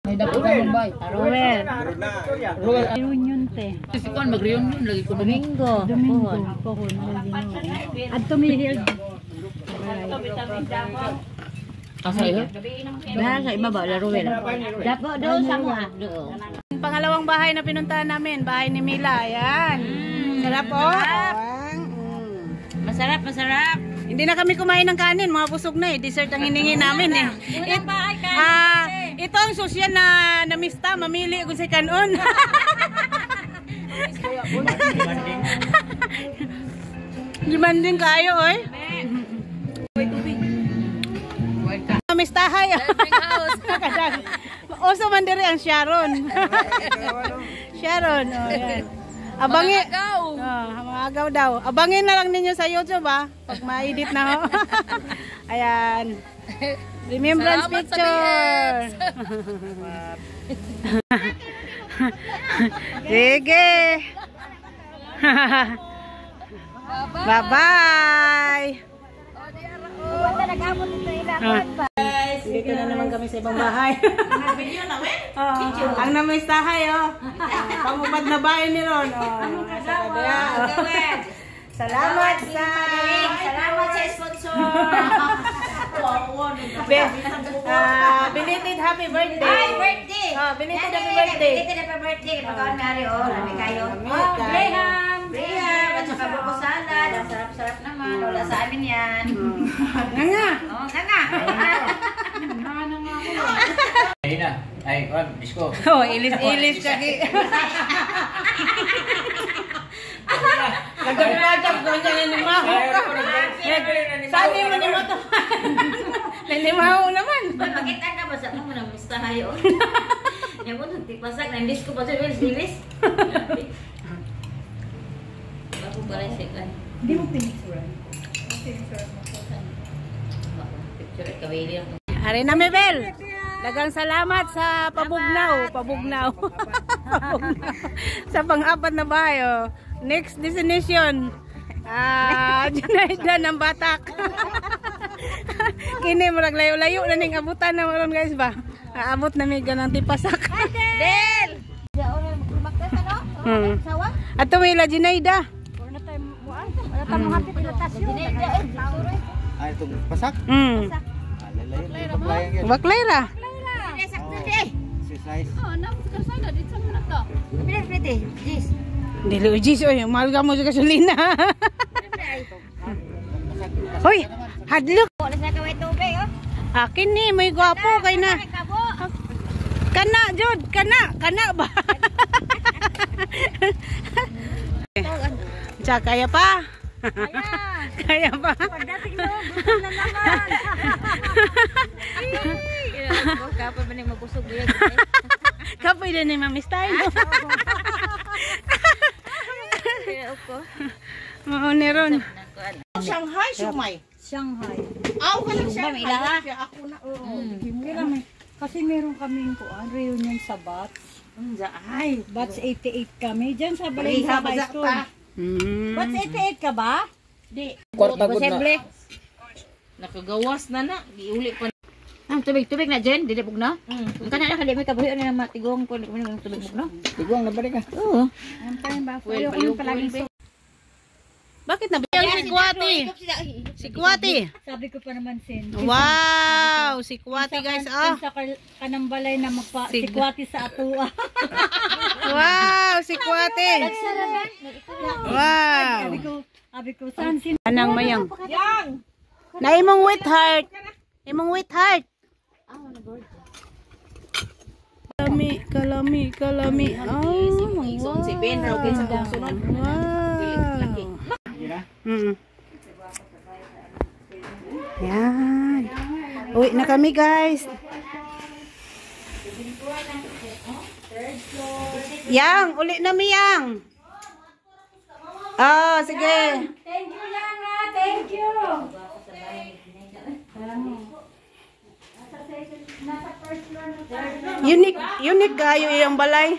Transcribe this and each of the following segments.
May dapat naman ba? Roel. Roel. Reunion te. Si Kuan mag-reunion lagi ko Domingo. Pohon. At tumihil. Asa iyo? Sa ibaba, la Roel. Dapo doon sa mga. Pangalawang bahay na pinuntahan namin, bahay ni Mila. Ayan. Sarap po. Masarap, masarap. Hindi na kami kumain ng kanin, mga busog na eh. Dessert ang hiningi namin eh. Ito ang sosyal na namista, mamili ko sa kanon. Demanding kayo, oy. Namistahay. Oso man diri ang Sharon. Sharon, oh yan. Abangin. Mga agaw daw. Abangin na lang ninyo sa YouTube ha. Pag ma-edit na ho. Ayan. Remembrance picture. Sige. Bye-bye. Dito na naman kami sa ibang bahay. Ang namistahay, oh. Pangupad na bahay ni Ron, oh. Salamat sa... Salamat sa sponsor. Belated happy birthday. Ay, birthday. Belated happy birthday. Belated happy birthday. Pagkaon Mary, oh. Lami kayo. Graham. Graham. At saka buko salad. Ang sarap-sarap naman. Wala sa amin yan. Nga. Oh, nga. Ayun na. Ay, Kuan, disco. Oh, ilis-ilis kagi. Nagdagdag ko niya na ni Maho. Sabi mo ni Mato. Ni Maho naman. Bakit ka ba sa mo nang mistahay oh? Nya mo tipasak nang disco pa sa ilis. Ako pala second. Hindi mo pinicture. Picture kawili ang Hari na Mebel. Dagang salamat sa pabugnaw. Sa pang-apat na bahay. Oh. Next destination. Junaida ng Batak. Kini murag layo-layo na ning abutan na maron guys ba. Aabot na mi ganang tipasak. Del. At tumila Junaida. Wala tayo hapit ilutasyon. Ay, itong pasak? Baklay ra. Exercise. Dili ujis oy, mahal ka mo sa gasolina. Hoy, hadlok. Akin ni may gwapo kay na. Kana jud, kana ba? Kaya pa. Kaya pa. Kapag ba nang magusog yan? Kapag din ni mamistay. Maoneron. Shanghai, Shumai. Shanghai. Aw, ka lang Shanghai. Shanghai. Ako na, Kasi meron kaming reunion sa Bats. Bats 88 kami. Diyan sa Balinsa High School. Bats 88 ka ba? Di. Kwarta gud na. Nakagawas na. Iuli pa. Tubig na dyan, dilipog na. Kana na kali may kabuhi na matigong ko ng tubig no. Tiguang na balik ka. Oo. Ayaw ko nang palaging Bakit nabigyan si Kuwati? Si Kuwati. Sabi ko pa naman sin. Wow, si Kuwati guys. Oh. Sa kanambalay na magpa-sikwati sa atua. Wow, si Kuwati. Wow. Sabi ko, saan sin? Anang mayang. Na imong with heart. Imong with heart. Kalami. Oh. Si Ben raw kinsa kung sunod. Wow. Yan. Uwi na kami guys. Yang, uli na mi Yang. Oh, sige. Thank you, Yana. Thank you. Unique kayo iyang balay.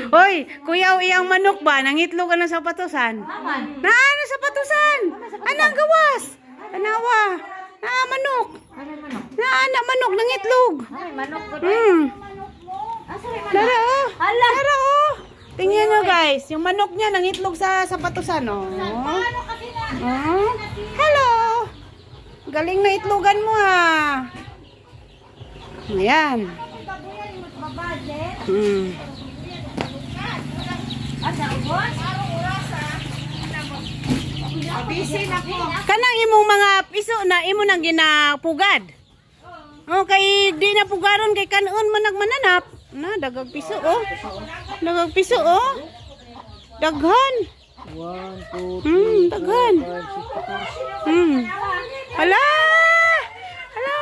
Hoy, kuya iyang manok ba? Nangitlo ka na sa patusan? Na ano sa patusan? Anang gawas? Anawa. Hala, manok ng itlog. Ay, manok ko. Asa rin manok? Dara, oh. Dara, oh. Tingnan nyo, guys. Yung manok niya ng itlog sa sapatusan, oh. Oh. Hello. Galing na itlogan mo, ha. Ayan. Kanang imong mga piso na imo nang ginapugad. Okay, di na pugaron kay kanon man nagmananap. Na dagag piso oh. Dagag piso oh. Daghan. 1, 2, 3, daghan. 4, 5, 6, 7. Hala. Hala.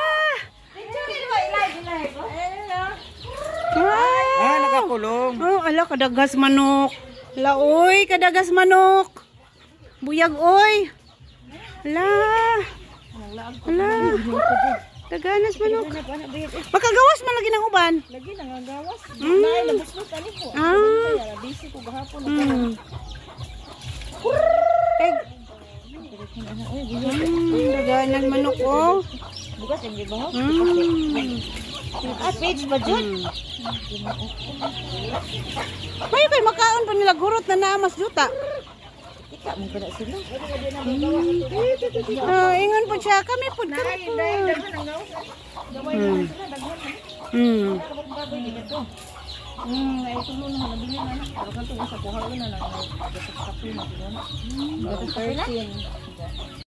Ah, nakakulong. Oh, ala kadagas manok. Ala oy, kadagas manok. Buyag oy. Ala. Ala. Daganas manok. Makagawas man lagi ng uban. Lagi nangagawas. Mm. Nay labas mo tani ko. Ah. Busy ko gahapon. Daganan manok oh. Bukas ang gibahaw. Page ba dyan? May kay makaon pa nila gurot na naamas juta. Ika mo kada sila. Ingon po siya kami po kami po. Ay tulo na nabili na. Pero kanto sa kuha na nang sa kape na. 13.